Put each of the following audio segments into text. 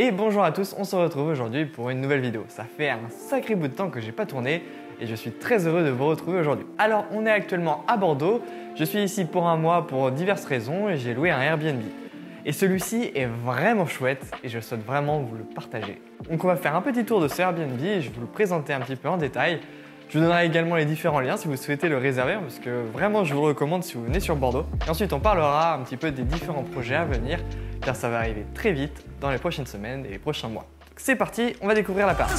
Et bonjour à tous, on se retrouve aujourd'hui pour une nouvelle vidéo. Ça fait un sacré bout de temps que j'ai pas tourné et je suis très heureux de vous retrouver aujourd'hui. Alors on est actuellement à Bordeaux, je suis ici pour un mois pour diverses raisons et j'ai loué un Airbnb. Et celui-ci est vraiment chouette et je souhaite vraiment vous le partager. Donc on va faire un petit tour de ce Airbnb et je vais vous le présenter un petit peu en détail. Je vous donnerai également les différents liens si vous souhaitez le réserver parce que vraiment je vous le recommande si vous venez sur Bordeaux. Et ensuite on parlera un petit peu des différents projets à venir car ça va arriver très vite dans les prochaines semaines et les prochains mois. C'est parti, on va découvrir l'appart.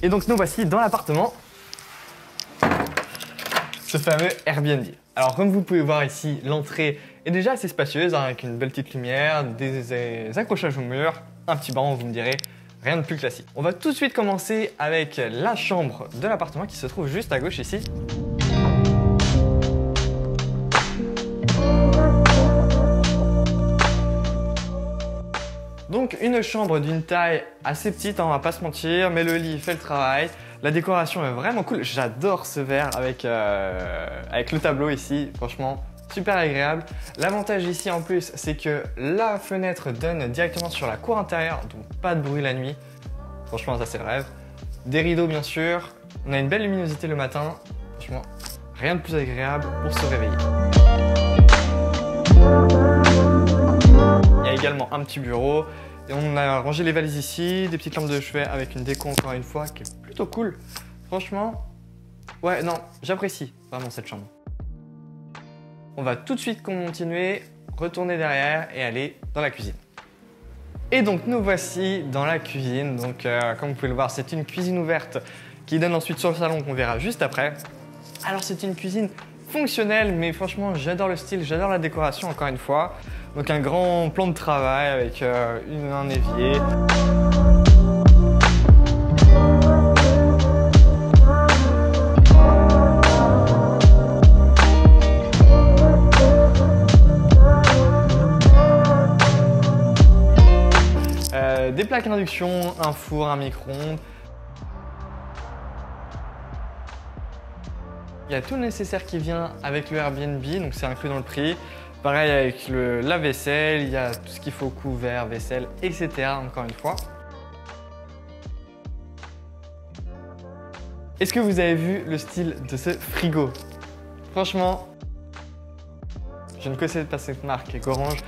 Et donc nous voici dans l'appartement, ce fameux Airbnb. Alors comme vous pouvez voir ici, l'entrée est déjà assez spacieuse avec une belle petite lumière, des accrochages au mur, un petit banc, vous me direz, rien de plus classique. On va tout de suite commencer avec la chambre de l'appartement qui se trouve juste à gauche ici. Donc une chambre d'une taille assez petite, on va pas se mentir, mais le lit fait le travail. La décoration est vraiment cool, j'adore ce verre avec le tableau ici, franchement super agréable. L'avantage ici en plus, c'est que la fenêtre donne directement sur la cour intérieure, donc pas de bruit la nuit. Franchement ça c'est le rêve. Des rideaux bien sûr, on a une belle luminosité le matin, franchement rien de plus agréable pour se réveiller. Il y a également un petit bureau. Et on a rangé les valises ici, des petites lampes de chevet avec une déco encore une fois qui est plutôt cool. Franchement, ouais non, j'apprécie vraiment cette chambre. On va tout de suite continuer, retourner derrière et aller dans la cuisine. Et donc nous voici dans la cuisine. Donc comme vous pouvez le voir, c'est une cuisine ouverte qui donne ensuite sur le salon qu'on verra juste après. Alors c'est une cuisine fonctionnelle, mais franchement j'adore le style, j'adore la décoration encore une fois. Donc un grand plan de travail avec un évier. Des plaques induction, un four, un micro-ondes. Il y a tout le nécessaire qui vient avec le Airbnb, donc c'est inclus dans le prix. Pareil avec le lave-vaisselle, il y a tout ce qu'il faut, couvert, vaisselle, etc. encore une fois. Est-ce que vous avez vu le style de ce frigo? Franchement, je ne connaissais pas cette marque Gorange,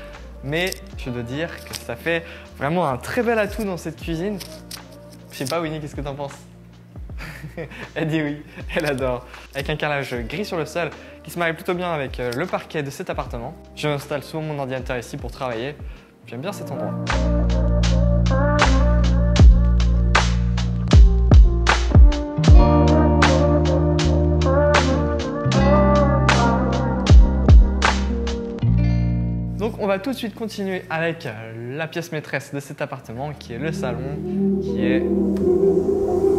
mais je dois dire que ça fait vraiment un très bel atout dans cette cuisine. Je sais pas Winnie, qu'est-ce que t'en penses? Elle dit oui, elle adore. Avec un carrelage gris sur le sol qui se marie plutôt bien avec le parquet de cet appartement. Je m'installe souvent mon ordinateur ici pour travailler. J'aime bien cet endroit. Donc on va tout de suite continuer avec la pièce maîtresse de cet appartement qui est le salon, qui est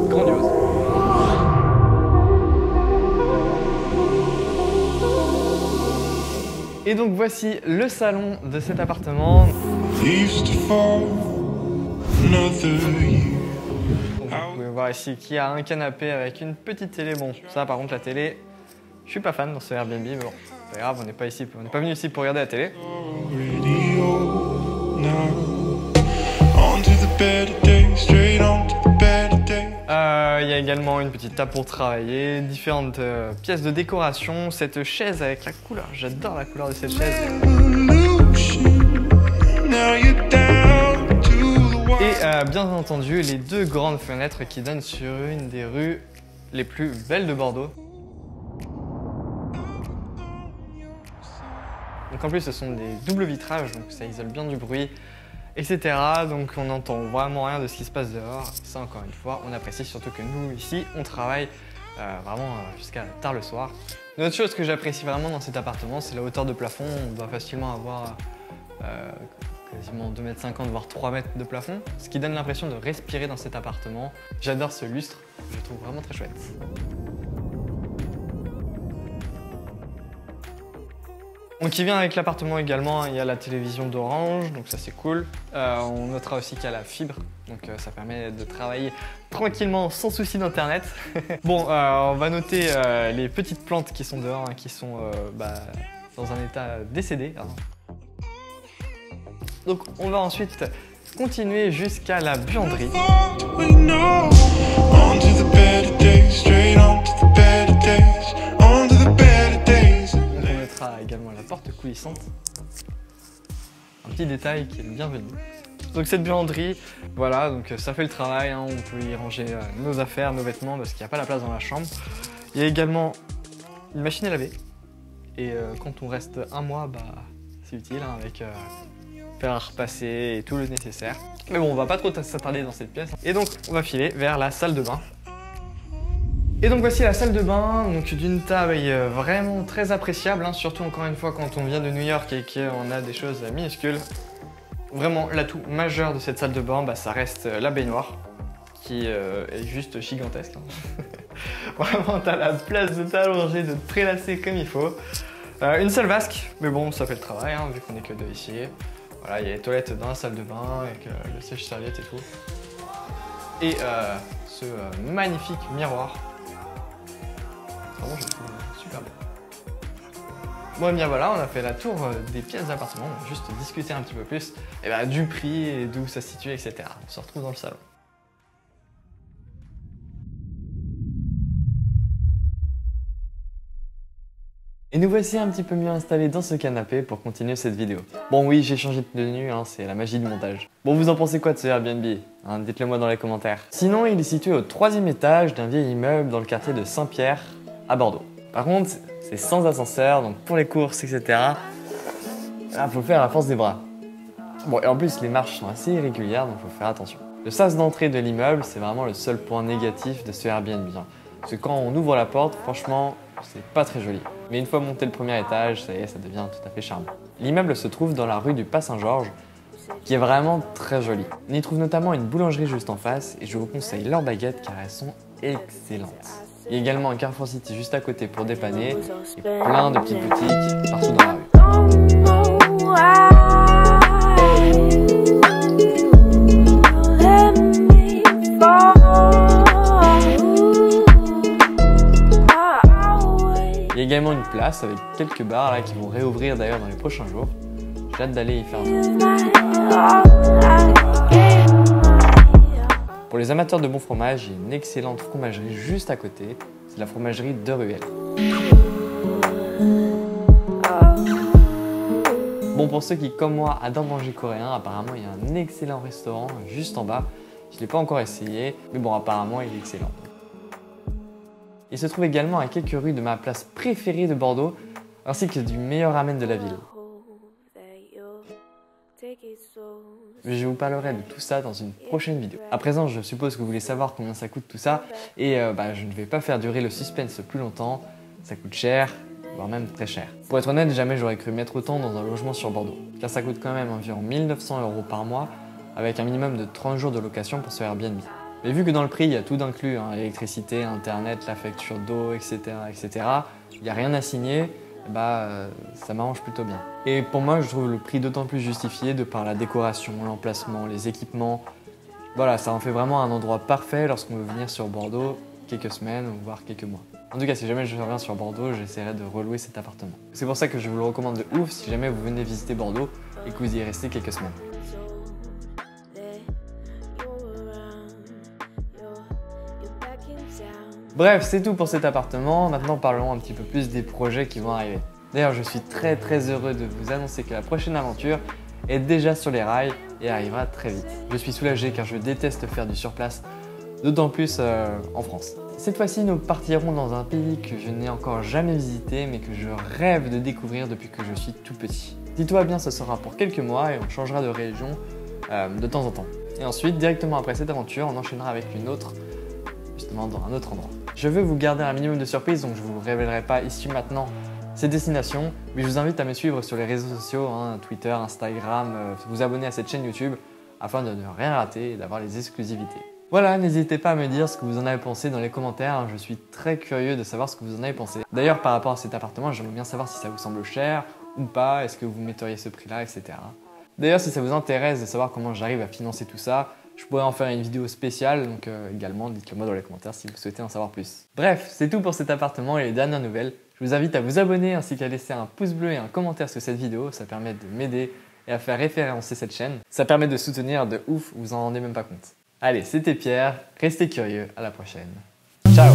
grandiose. Et donc voici le salon de cet appartement. Donc, vous pouvez voir ici qu'il y a un canapé avec une petite télé. Bon, ça par contre la télé, je suis pas fan dans ce Airbnb, mais bon, c'est pas grave, on n'est pas venu ici pour regarder la télé. Il y a également une petite table pour travailler, différentes pièces de décoration, cette chaise avec la couleur, j'adore la couleur de cette chaise. Et bien entendu, les deux grandes fenêtres qui donnent sur une des rues les plus belles de Bordeaux. Donc en plus ce sont des doubles vitrages, donc ça isole bien du bruit, etc. Donc on n'entend vraiment rien de ce qui se passe dehors. Ça encore une fois, on apprécie surtout que nous ici, on travaille vraiment jusqu'à tard le soir. Une autre chose que j'apprécie vraiment dans cet appartement, c'est la hauteur de plafond. On doit facilement avoir quasiment 2,50 m voire 3 mètres de plafond, ce qui donne l'impression de respirer dans cet appartement. J'adore ce lustre, je le trouve vraiment très chouette. Donc il vient avec l'appartement également, il y a la télévision d'Orange, donc ça c'est cool. On notera aussi qu'il y a la fibre, donc ça permet de travailler tranquillement sans souci d'internet. Bon, on va noter les petites plantes qui sont dehors, hein, qui sont dans un état décédé. Hein. Donc on va ensuite continuer jusqu'à la buanderie. Également la porte coulissante, un petit détail qui est le bienvenu. Donc cette buanderie, voilà, donc ça fait le travail, hein, on peut y ranger nos affaires, nos vêtements parce qu'il n'y a pas la place dans la chambre. Il y a également une machine à laver et quand on reste un mois, c'est utile hein, avec faire à repasser et tout le nécessaire. Mais bon, on va pas trop s'attarder dans cette pièce. Et donc on va filer vers la salle de bain. Et donc voici la salle de bain, donc d'une taille vraiment très appréciable, hein, surtout encore une fois quand on vient de New York et qu'on a des choses minuscules. Vraiment l'atout majeur de cette salle de bain, ça reste la baignoire, qui est juste gigantesque. Hein. Vraiment t'as la place de t'allonger, de te prélasser comme il faut. Une seule vasque, mais bon ça fait le travail, hein, vu qu'on est que deux ici. Voilà, il y a les toilettes dans la salle de bain avec le sèche-serviette et tout. Et ce magnifique miroir. Vraiment, je trouve super beau. Bon, et bien voilà, on a fait la tour des pièces d'appartement. On va juste discuter un petit peu plus du prix et d'où ça se situe, etc. On se retrouve dans le salon. Et nous voici un petit peu mieux installés dans ce canapé pour continuer cette vidéo. Bon oui, j'ai changé de tenue, hein, c'est la magie du montage. Bon, vous en pensez quoi de ce Airbnb hein, dites-le moi dans les commentaires. Sinon, il est situé au 3e étage d'un vieil immeuble dans le quartier de Saint-Pierre, à Bordeaux. Par contre, c'est sans ascenseur, donc pour les courses, etc. Là, faut le faire à la force des bras. Bon, et en plus, les marches sont assez irrégulières, donc faut faire attention. Le sas d'entrée de l'immeuble, c'est vraiment le seul point négatif de ce Airbnb. Hein. Parce que quand on ouvre la porte, franchement, c'est pas très joli. Mais une fois monté le premier étage, ça y est, ça devient tout à fait charmant. L'immeuble se trouve dans la rue du Pas-Saint-Georges, qui est vraiment très jolie. On y trouve notamment une boulangerie juste en face, et je vous conseille leurs baguettes car elles sont excellentes. Il y a également un Carrefour City juste à côté pour dépanner, et plein de petites boutiques partout dans la rue. Il y a également une place avec quelques bars là, qui vont réouvrir d'ailleurs dans les prochains jours. J'ai hâte d'aller y faire un tour. Pour les amateurs de bon fromage, il y a une excellente fromagerie juste à côté. C'est la fromagerie de Ruelle. Bon, pour ceux qui, comme moi, adorent manger coréen, apparemment il y a un excellent restaurant juste en bas. Je ne l'ai pas encore essayé, mais bon, apparemment il est excellent. Il se trouve également à quelques rues de ma place préférée de Bordeaux, ainsi que du meilleur ramen de la ville. Je vous parlerai de tout ça dans une prochaine vidéo. À présent, je suppose que vous voulez savoir combien ça coûte tout ça, et je ne vais pas faire durer le suspense plus longtemps. Ça coûte cher, voire même très cher. Pour être honnête, jamais j'aurais cru mettre autant dans un logement sur Bordeaux, car ça coûte quand même environ 1 900 € par mois, avec un minimum de 30 jours de location pour ce Airbnb. Mais vu que dans le prix, il y a tout d'inclus, hein, l'électricité, internet, la facture d'eau, etc., il n'y a rien à signer, ça m'arrange plutôt bien. Et pour moi, je trouve le prix d'autant plus justifié de par la décoration, l'emplacement, les équipements. Voilà, ça en fait vraiment un endroit parfait lorsqu'on veut venir sur Bordeaux quelques semaines ou voire quelques mois. En tout cas, si jamais je reviens sur Bordeaux, j'essaierai de relouer cet appartement. C'est pour ça que je vous le recommande de ouf si jamais vous venez visiter Bordeaux et que vous y restez quelques semaines. Bref, c'est tout pour cet appartement. Maintenant, parlons un petit peu plus des projets qui vont arriver. D'ailleurs, je suis très heureux de vous annoncer que la prochaine aventure est déjà sur les rails et arrivera très vite. Je suis soulagé car je déteste faire du surplace, d'autant plus en France. Cette fois-ci, nous partirons dans un pays que je n'ai encore jamais visité mais que je rêve de découvrir depuis que je suis tout petit. Si tout va bien, ce sera pour quelques mois et on changera de région de temps en temps. Et ensuite, directement après cette aventure, on enchaînera avec une autre, justement dans un autre endroit. Je veux vous garder un minimum de surprise, donc je ne vous révélerai pas ici maintenant ces destinations, mais je vous invite à me suivre sur les réseaux sociaux, hein, Twitter, Instagram, vous abonner à cette chaîne YouTube afin de ne rien rater et d'avoir les exclusivités. Voilà, n'hésitez pas à me dire ce que vous en avez pensé dans les commentaires, hein, je suis très curieux de savoir ce que vous en avez pensé. D'ailleurs, par rapport à cet appartement, j'aimerais bien savoir si ça vous semble cher ou pas, est-ce que vous metteriez ce prix-là, etc. D'ailleurs, si ça vous intéresse de savoir comment j'arrive à financer tout ça, je pourrais en faire une vidéo spéciale, donc également dites-le moi dans les commentaires si vous souhaitez en savoir plus. Bref, c'est tout pour cet appartement et les dernières nouvelles. Je vous invite à vous abonner ainsi qu'à laisser un pouce bleu et un commentaire sur cette vidéo, ça permet de m'aider et à faire référencer cette chaîne. Ça permet de soutenir de ouf, vous en rendez même pas compte. Allez, c'était Pierre, restez curieux, à la prochaine. Ciao!